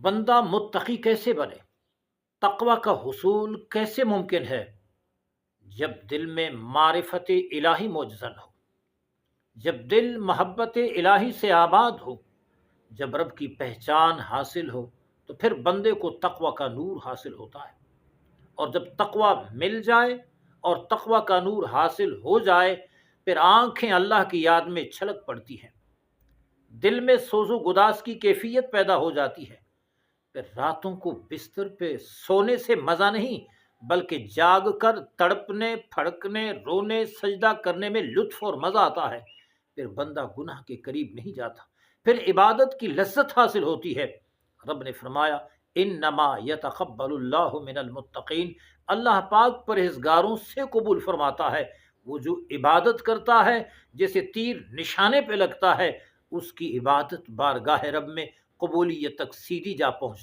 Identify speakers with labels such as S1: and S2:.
S1: بندہ متقی کیسے بنے؟ تقوی کا حصول کیسے ممکن ہے؟ جب دل میں معرفت الہی موجزن ہو، جب دل محبت الہی سے آباد ہو، جب رب کی پہچان حاصل ہو تو پھر بندے کو تقوی کا نور حاصل ہوتا ہے۔ اور جب تقوی مل جائے اور تقوی کا نور حاصل ہو جائے، پھر آنکھیں اللہ کی یاد میں چھلک پڑتی ہیں، دل میں سوز و گداز کی کیفیت پیدا ہو جاتی ہے۔ پھر راتوں کو بستر پہ سونے سے مزہ نہیں، بلکہ جاگ کر تڑپنے، پھڑکنے، رونے، سجدہ کرنے میں لطف اور مزہ آتا ہے۔ پھر بندہ گناہ کے قریب نہیں جاتا، پھر عبادت کی لذت حاصل ہوتی ہے۔ رب نے فرمایا انما یتقبل اللہ من المتقین، اللہ پاک پرہیزگاروں سے قبول فرماتا ہے۔ وہ جو عبادت کرتا ہے جیسے تیر نشانے پہ لگتا ہے، اس کی عبادت بارگاہ رب میں قبولیت تک سیدھی جا پہنچتی